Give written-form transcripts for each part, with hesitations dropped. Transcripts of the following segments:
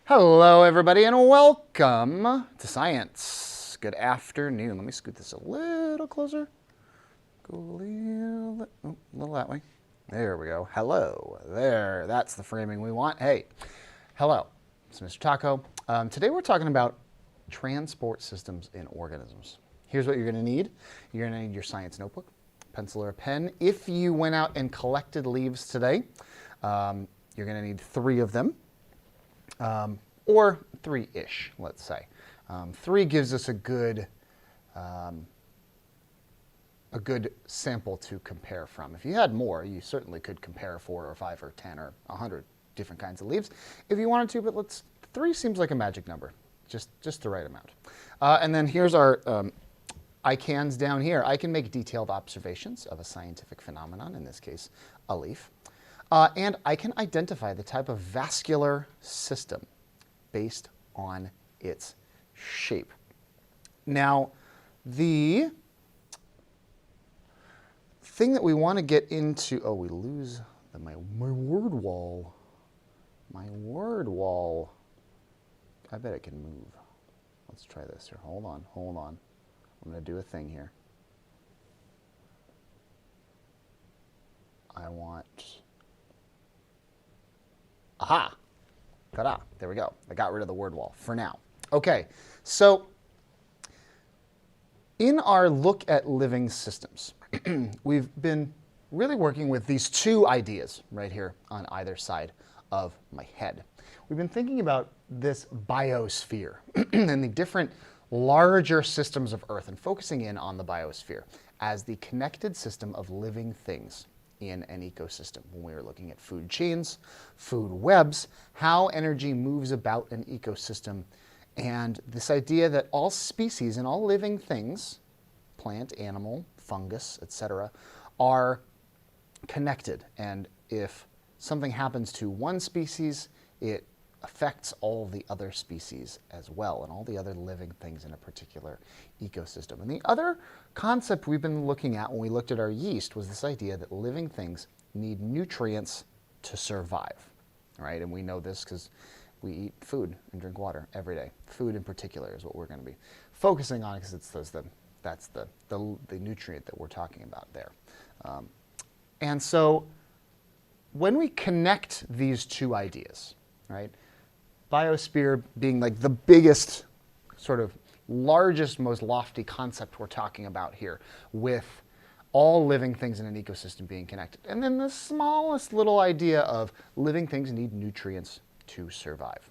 Hello, everybody, and welcome to Science. Good afternoon. Let me scoot this a little closer. Go a little that way. There we go. Hello. There. That's the framing we want. Hey, hello. It's Mr. Taco. Today we're talking about transport systems in organisms. Here's what you're going to need. You're going to need your science notebook, pencil or a pen. If you went out and collected leaves today, you're going to need 3 of them. Or 3-ish, let's say. 3 gives us a good sample to compare from. If you had more, you certainly could compare 4 or 5 or 10 or 100 different kinds of leaves if you wanted to, but 3 seems like a magic number, just the right amount. And then here's our ICANs down here. I can make detailed observations of a scientific phenomenon, in this case, a leaf. And I can identify the type of vascular system based on its shape. Now, the thing that we want to get into, we lose my word wall. My word wall. I bet it can move. Let's try this here. Hold on. I'm going to do a thing here. I want... Aha! Ta-da! There we go. I got rid of the word wall for now. Okay, so in our look at living systems, we've been really working with these 2 ideas right here on either side of my head. We've been thinking about this biosphere and the different larger systems of Earth and focusing in on the biosphere as the connected system of living things in an ecosystem. When we were looking at food chains, food webs, how energy moves about an ecosystem, and this idea that all species and all living things, plant, animal, fungus, etc., are connected. And if something happens to one species, it affects all the other species as well, and all the other living things in a particular ecosystem. And the other concept we've been looking at when we looked at our yeast was this idea that living things need nutrients to survive, right? And we know this because we eat food and drink water every day. Food in particular is what we're going to be focusing on because that's the nutrient that we're talking about there. And so when we connect these 2 ideas, right? Biosphere being like the biggest, sort of largest, most lofty concept we're talking about here, with all living things in an ecosystem being connected. And then the smallest little idea of living things need nutrients to survive.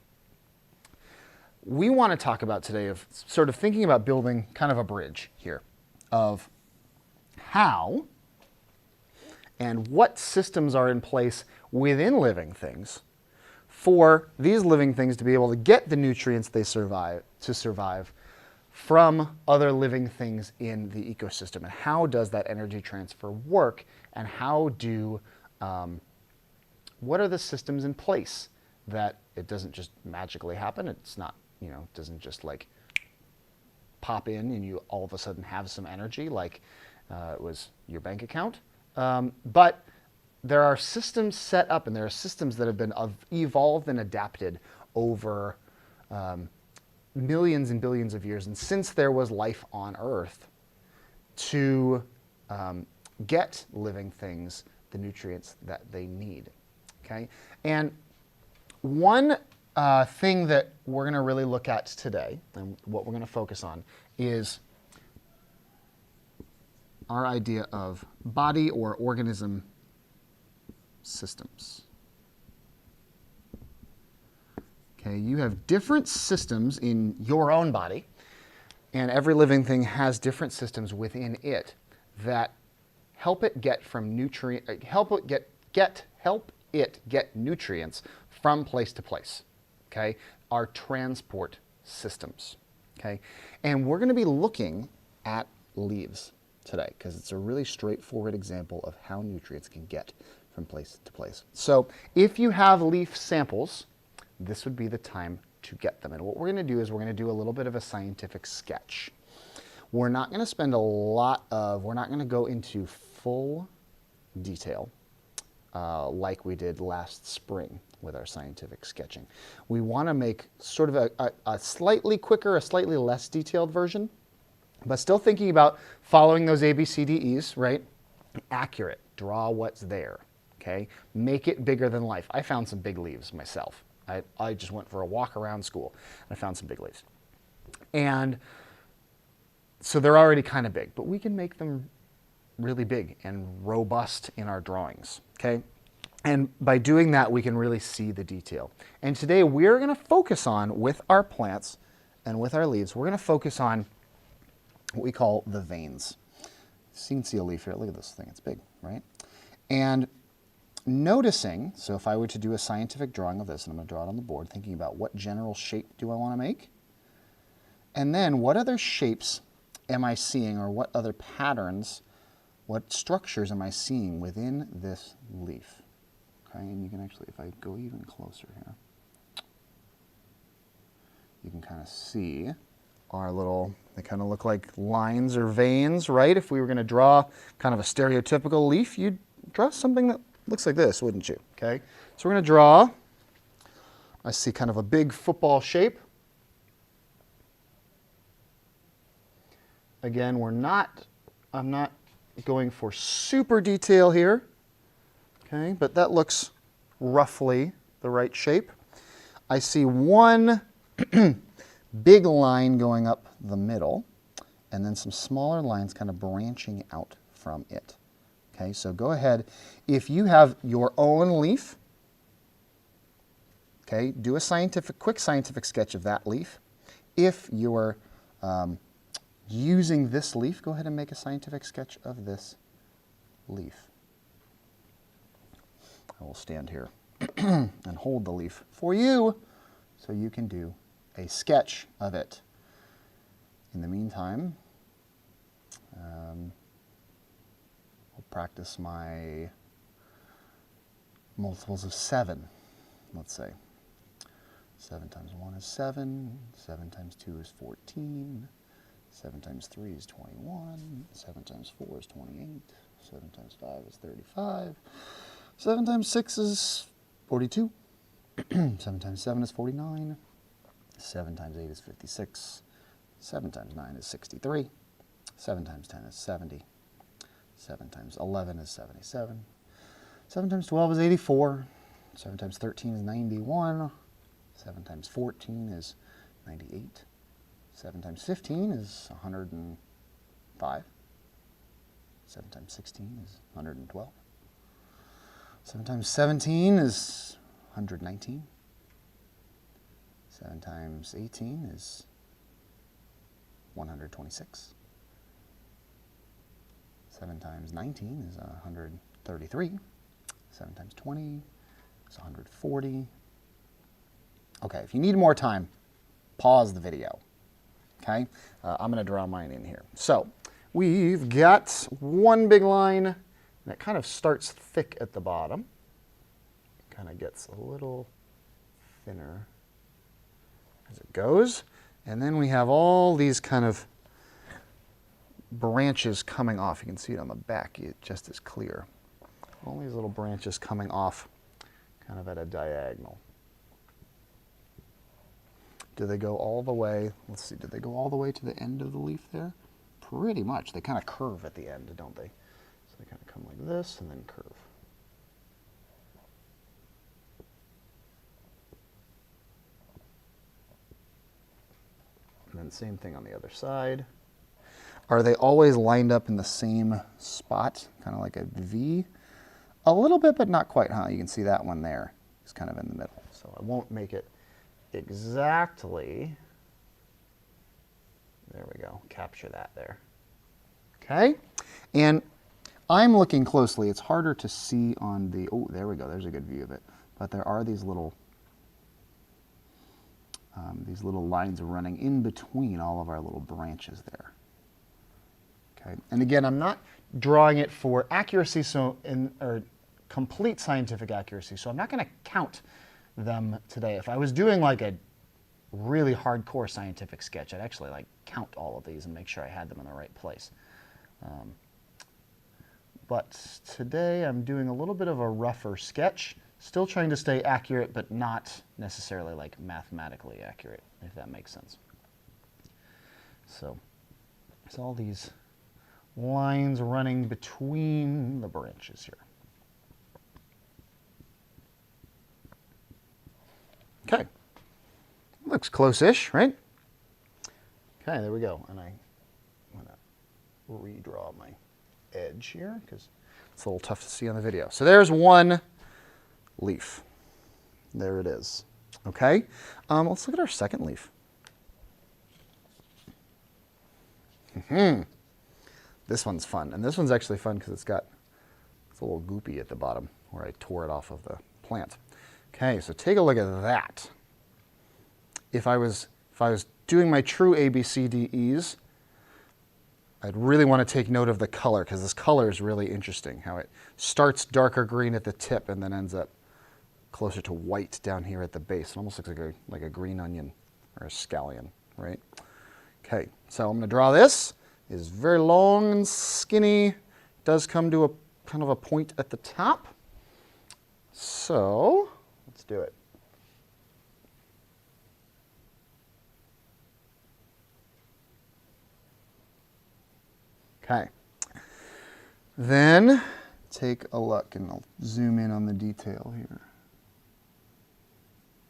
We want to talk about today of sort of thinking about building kind of a bridge here of how and what systems are in place within living things for these living things to be able to get the nutrients they survive from other living things in the ecosystem. And how does that energy transfer work? And what are the systems in place that it doesn't just magically happen? It's not, doesn't just like pop in and you all of a sudden have some energy like it was your bank account. But there are systems set up, and there are systems that have been evolved and adapted over millions and billions of years, and since there was life on Earth, to get living things the nutrients that they need. Okay, and one thing that we're going to really look at today, and what we're going to focus on, is our idea of body or organism systems. Okay, you have different systems in your own body, and every living thing has different systems within it that help it get nutrients from place to place. Okay, our transport systems. Okay, and we're going to be looking at leaves today because it's a really straightforward example of how nutrients can get from place to place. So if you have leaf samples, this would be the time to get them. And what we're going to do is we're going to do a little bit of a scientific sketch. We're not going to spend we're not going to go into full detail like we did last spring. with our scientific sketching. We want to make sort of a slightly quicker, a slightly less detailed version, but still thinking about following those ABCDEs, right? Accurate, draw what's there, okay? Make it bigger than life. I found some big leaves myself. I just went for a walk around school and I found some big leaves. And so they're already kind of big, but we can make them really big and robust in our drawings, okay? And by doing that, we can really see the detail. And today we're going to focus on, with our plants and with our leaves, we're going to focus on what we call the veins. So you can see a leaf here. Look at this thing. It's big, right? And noticing, so if I were to do a scientific drawing of this, and I'm going to draw it on the board, thinking about what general shape do I want to make? And then what other shapes am I seeing, or what other patterns, what structures am I seeing within this leaf? Okay, and you can actually, if I go even closer here, you can kind of see our little, they kind of look like lines or veins, right? If we were going to draw kind of a stereotypical leaf, you'd draw something that looks like this, wouldn't you? Okay, so we're going to draw, I see kind of a big football shape. Again, I'm not going for super detail here, okay, but that looks roughly the right shape. I see one big line going up the middle, and then some smaller lines kind of branching out from it. Okay, so go ahead. If you have your own leaf, okay, do a quick scientific sketch of that leaf. If you're using this leaf, go ahead and make a scientific sketch of this leaf. I will stand here and hold the leaf for you so you can do a sketch of it. In the meantime, I'll practice my multiples of 7, let's say. 7 times 1 is 7, 7 times 2 is 14, 7 times 3 is 21, 7 times 4 is 28, 7 times 5 is 35, 7 times 6 is 42, 7 times 7 is 49, 7 times 8 is 56, 7 times 9 is 63, 7 times 10 is 70, 7 times 11 is 77, 7 times 12 is 84, 7 times 13 is 91, 7 times 14 is 98, 7 times 15 is 105, 7 times 16 is 112, 7 times 17 is 119, 7 times 18 is 126, 7 times 19 is 133, 7 times 20 is 140. Okay, if you need more time, pause the video. Okay, I'm going to draw mine in here. So we've got one big line, and it kind of starts thick at the bottom. Kind of gets a little thinner as it goes. And then we have all these kind of branches coming off. You can see it on the back, it just is clear. All these little branches coming off kind of at a diagonal. Do they go all the way, let's see, do they go all the way to the end of the leaf there? Pretty much. They kind of curve at the end, don't they? So they kind of come like this and then curve. And then same thing on the other side. Are they always lined up in the same spot, kind of like a V? A little bit, but not quite, huh? You can see that one there. It's kind of in the middle. So I won't make it exactly. There we go. Capture that there. Okay? And I'm looking closely. It's harder to see on the, oh, there we go. There's a good view of it. But there are these little lines running in between all of our little branches there. Okay? And again, I'm not drawing it for accuracy, or complete scientific accuracy, so I'm not going to count them today. If I was doing like a really hardcore scientific sketch, I'd actually like count all of these and make sure I had them in the right place. But today I'm doing a little bit of a rougher sketch Still trying to stay accurate, but not necessarily like mathematically accurate, if that makes sense. So it's all these lines running between the branches here. Okay, looks close-ish, right? Okay, there we go. And I'm going to redraw my edge here because it's a little tough to see on the video. So there's one leaf. There it is. Okay, let's look at our second leaf. This one's fun, and this one's actually fun because it's a little goopy at the bottom where I tore it off of the plant. Okay, so take a look at that. If I was doing my true ABCDEs, I'd really want to take note of the color because this color is really interesting. How it starts darker green at the tip and then ends up closer to white down here at the base. It almost looks like a green onion or a scallion, right? Okay, so I'm going to draw this. It's very long and skinny. It does come to a kind of a point at the top. So let's do it. Okay. Then take a look, and I'll zoom in on the detail here.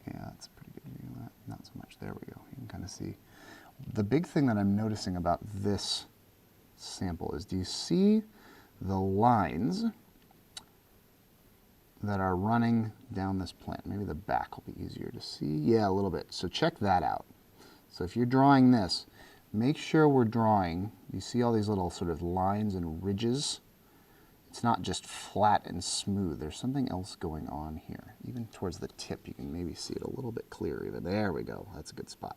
Yeah, that's pretty good. Not so much. There we go. You can kind of see. The big thing that I'm noticing about this sample is, do you see the lines that are running down this plant? Maybe the back will be easier to see. Yeah, a little bit. So check that out. So if you're drawing this, make sure we're drawing, you see all these little sort of lines and ridges? It's not just flat and smooth. There's something else going on here. Even towards the tip, you can maybe see it a little bit clearer. Even there we go. That's a good spot.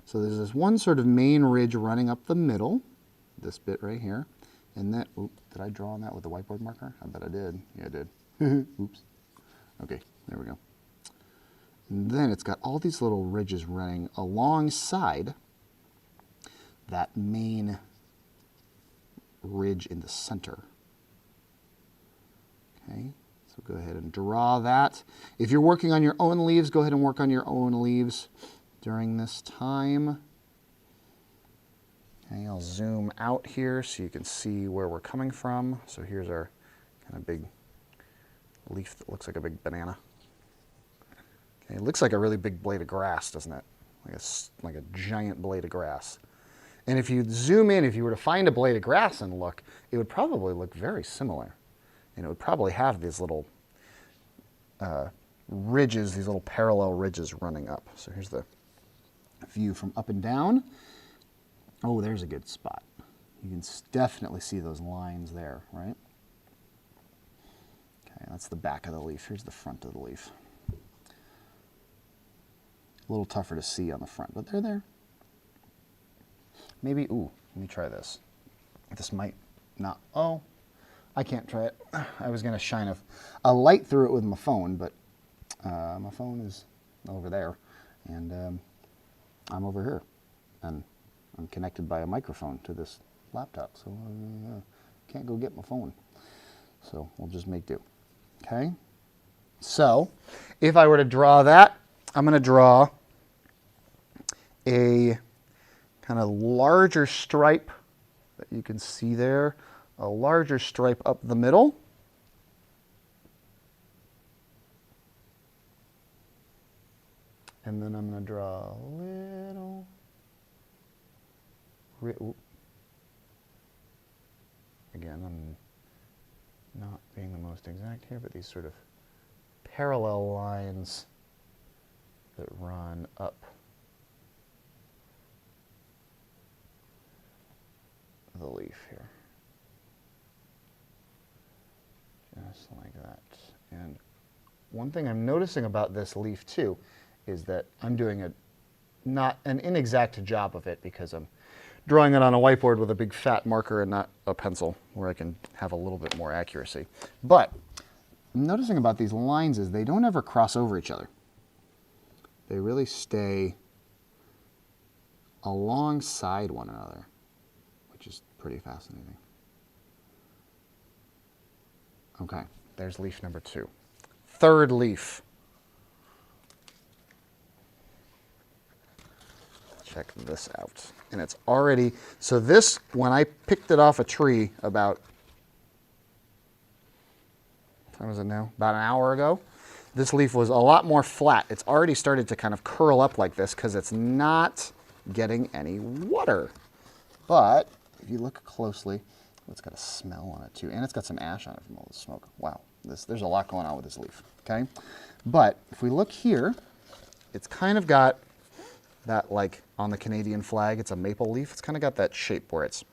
So there's this one sort of main ridge running up the middle, this bit right here. And then, oops, did I draw on that with the whiteboard marker? I bet I did. Yeah, I did. Oops. Okay, there we go. And then it's got all these little ridges running alongside that main ridge in the center. Okay, so go ahead and draw that. If you're working on your own leaves, go ahead and work on your own leaves during this time. Okay, I'll zoom out here so you can see where we're coming from. So here's our kind of big leaf that looks like a big banana. Okay, it looks like a really big blade of grass, doesn't it? Like a giant blade of grass. And if you zoom in, if you were to find a blade of grass and look, it would probably look very similar. And it would probably have these little ridges, these little parallel ridges running up. So here's the view from up and down. Oh, there's a good spot. You can definitely see those lines there, right? Okay, that's the back of the leaf. Here's the front of the leaf. A little tougher to see on the front, but they're there. Maybe, ooh, let me try this. This might not, oh, I can't try it. I was going to shine a light through it with my phone, but my phone is over there, and I'm over here, and I'm connected by a microphone to this laptop, so can't go get my phone. So we'll just make do. Okay? So if I were to draw that, I'm going to draw a kind of larger stripe that you can see there, a larger stripe up the middle. And then I'm going to draw a little, again, I'm not being the most exact here, but these sort of parallel lines that run up the leaf here. Just like that. And one thing I'm noticing about this leaf too is that I'm doing not an inexact job of it because I'm drawing it on a whiteboard with a big fat marker and not a pencil where I can have a little bit more accuracy. But I'm noticing about these lines is they don't ever cross over each other. They really stay alongside one another, which is pretty fascinating. Okay, there's leaf number 2. third leaf. Check this out. And it's already, so this, when I picked it off a tree about, what time is it now? About an hour ago, this leaf was a lot more flat. It's already started to kind of curl up like this because it's not getting any water. But if you look closely, it's got a smell on it too, and it's got some ash on it from all the smoke. Wow, there's a lot going on with this leaf, okay? But if we look here, it's kind of got that, like on the Canadian flag, it's a maple leaf. It's kind of got that shape where it's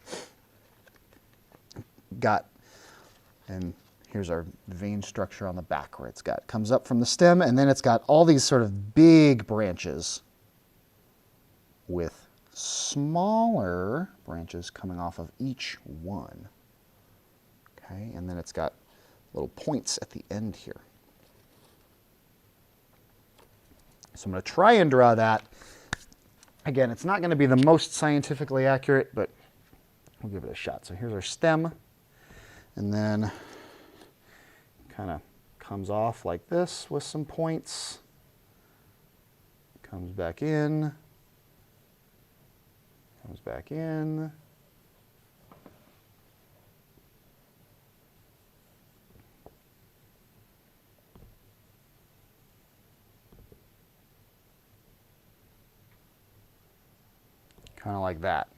got, and here's our vein structure on the back where it's got, comes up from the stem, and then it's got all these sort of big branches with smaller branches coming off of each one. Okay, and then it's got little points at the end here. So I'm going to try and draw that. Again, it's not going to be the most scientifically accurate, but we'll give it a shot. So here's our stem, and then kind of comes off like this with some points, comes back in, comes back in, kind of like that.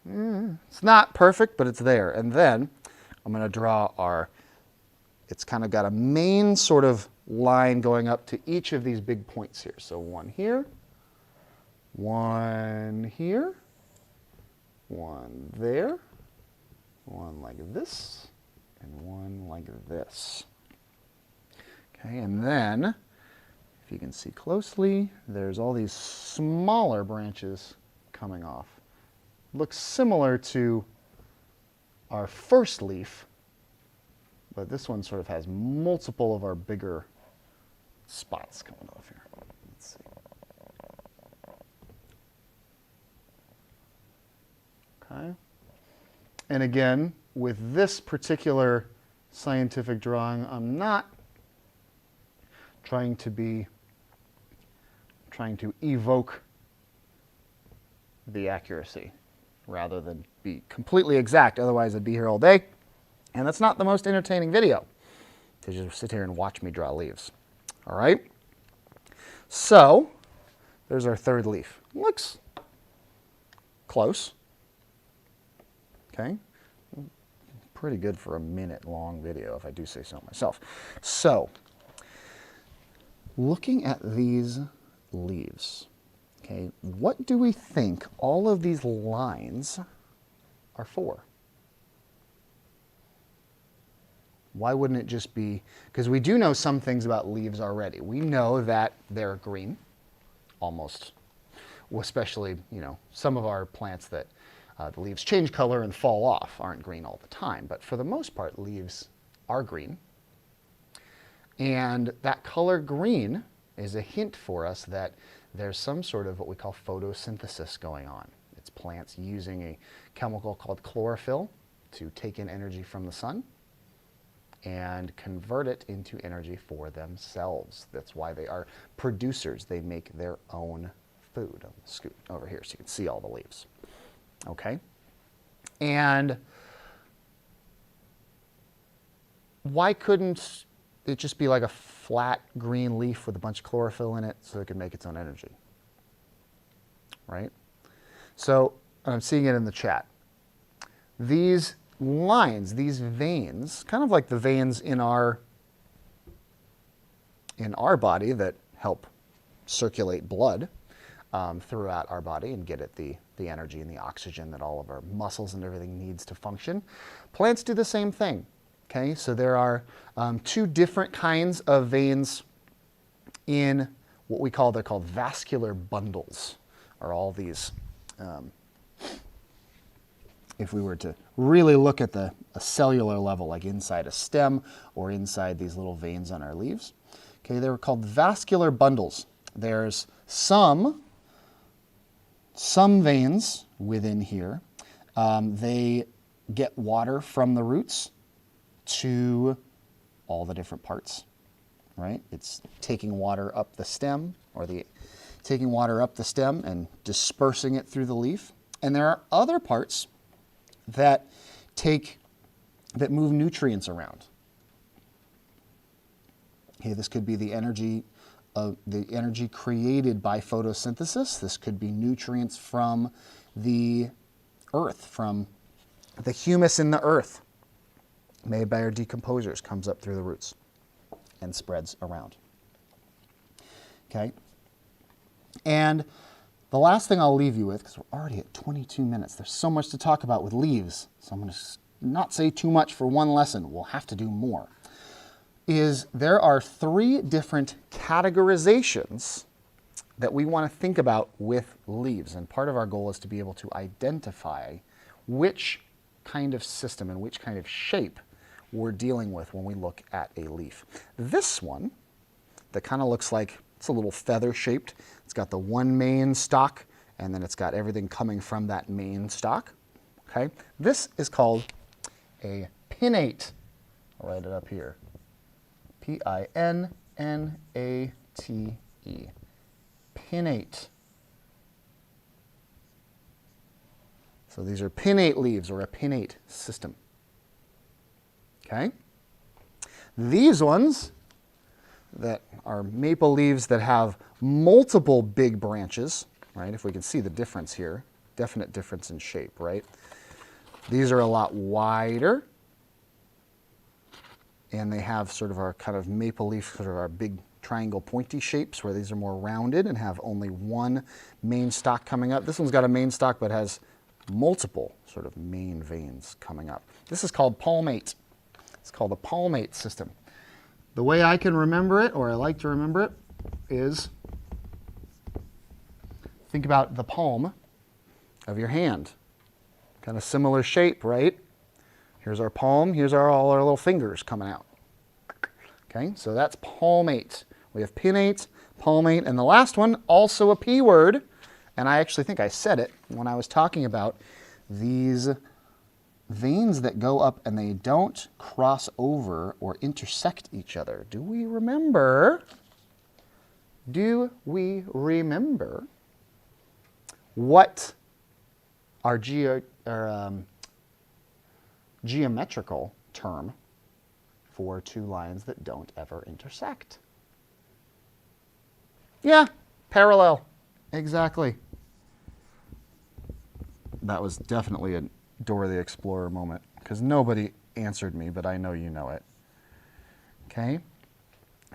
It's not perfect, but it's there. And then I'm going to draw our, it's kind of got a main sort of line going up to each of these big points here. So one here, one here, one there, one like this, and one like this. Okay, and then, if you can see closely, there's all these smaller branches coming off. Looks similar to our first leaf, but this one sort of has multiple of our bigger spots coming off here. Let's see. Okay. And again, with this particular scientific drawing, I'm not trying to evoke the accuracy rather than be completely exact. Otherwise, I'd be here all day. And that's not the most entertaining video, to just sit here and watch me draw leaves. All right? So, there's our third leaf. Looks close. Okay? Pretty good for a minute-long video, if I do say so myself. So, looking at these leaves, okay, what do we think all of these lines are for? Why wouldn't it just be, because we do know some things about leaves already. We know that they're green, almost, especially, you know, some of our plants that the leaves change color and fall off aren't green all the time, but for the most part, leaves are green. And that color green is a hint for us that there's some sort of what we call photosynthesis going on. It's plants using a chemical called chlorophyll to take in energy from the sun and convert it into energy for themselves. That's why they are producers. They make their own food. I'll scoot over here so you can see all the leaves. Okay? And why couldn't it just be like a flat green leaf with a bunch of chlorophyll in it so it could make its own energy? Right? So I'm seeing it in the chat. These lines, these veins, kind of like the veins in our body that help circulate blood throughout our body and get it the energy and the oxygen that all of our muscles and everything needs to function. Plants do the same thing. Okay, so there are two different kinds of veins in what we call, they're called vascular bundles, are all these, if we were to really look at a cellular level, like inside a stem or inside these little veins on our leaves. Okay, they were called vascular bundles. There's some veins within here. They get water from the roots to all the different parts right? It's taking water up the stem, or taking water up the stem and dispersing it through the leaf. And there are other parts that move nutrients around. Okay, this could be the energy created by photosynthesis. This could be nutrients from the earth, from the humus in the earth, made by our decomposers, comes up through the roots and spreads around. Okay? And the last thing I'll leave you with, because we're already at 22 minutes, there's so much to talk about with leaves, so I'm going to not say too much for one lesson. We'll have to do more. Is there are 3 different categorizations that we want to think about with leaves. And part of our goal is to be able to identify which kind of system and which kind of shape we're dealing with when we look at a leaf. This one, that kind of looks like it's a little feather shaped. It's got the one main stalk, and then it's got everything coming from that main stalk. Okay, this is called a pinnate. I'll write it up here. Pinnate. Pinnate. So these are pinnate leaves, or a pinnate system. Okay? These ones that are maple leaves that have multiple big branches, right? If we can see the difference here, definite difference in shape, right? These are a lot wider, and they have sort of our kind of maple leaf, sort of our big triangle pointy shapes, where these are more rounded and have only one main stalk coming up. This one's got a main stalk but has multiple sort of main veins coming up. This is called palmate. It's called a palmate system. The way I can remember it, or I like to remember it, is think about the palm of your hand. Kind of similar shape, right? Here's our palm, here's all our little fingers coming out. Okay, so that's palmate. We have pinnate, palmate, and the last one, also a P word, and I actually think I said it when I was talking about these veins that go up and they don't cross over or intersect each other. Do we remember what our geometrical term for 2 lines that don't ever intersect? Yeah, parallel. Exactly. That was definitely a Dora the Explorer moment, because nobody answered me, but I know you know it. Okay?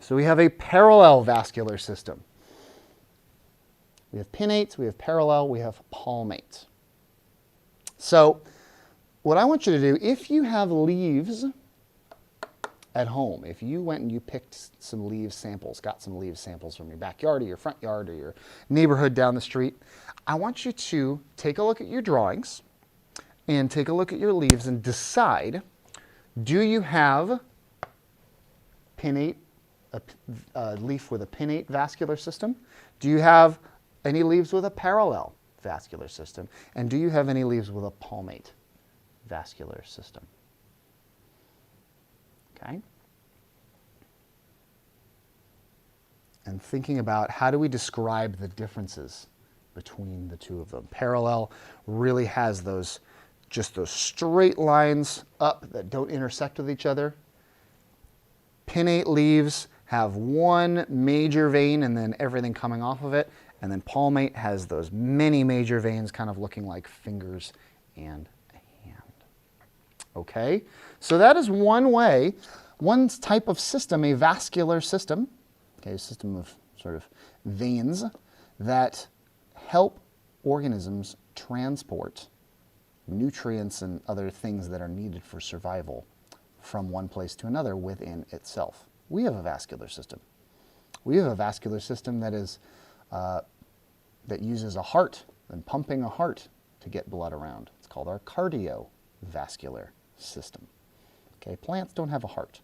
So we have a parallel vascular system. We have pinnates, we have parallel, we have palmate. So what I want you to do, if you have leaves at home, if you went and you picked some leaf samples, got some leaf samples from your backyard or your front yard or your neighborhood down the street, I want you to take a look at your drawings and take a look at your leaves and decide, do you have pinnate, a leaf with a pinnate vascular system? Do you have any leaves with a parallel vascular system? And do you have any leaves with a palmate vascular system? Okay? And thinking about how do we describe the differences between the two of them. Parallel really has those straight lines up that don't intersect with each other. Pinnate leaves have one major vein and then everything coming off of it. And then palmate has those many major veins kind of looking like fingers and a hand. Okay, so that is one way, one type of system, a vascular system, okay, a system of sort of veins that help organisms transport nutrients and other things that are needed for survival from one place to another within itself. We have a vascular system. We have a vascular system that is that uses a heart and pumping a heart to get blood around. It's called our cardiovascular system. Okay, plants don't have a heart.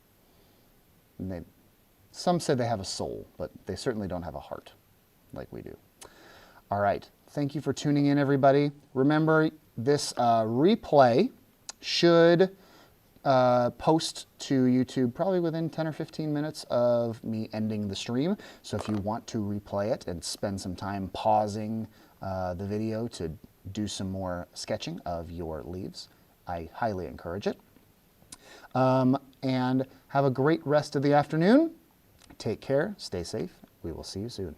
And some say they have a soul, but they certainly don't have a heart like we do. All right, thank you for tuning in, everybody. Remember, this replay should post to YouTube probably within 10 or 15 minutes of me ending the stream. So if you want to replay it and spend some time pausing the video to do some more sketching of your leaves, I highly encourage it. And have a great rest of the afternoon. Take care, stay safe. We will see you soon.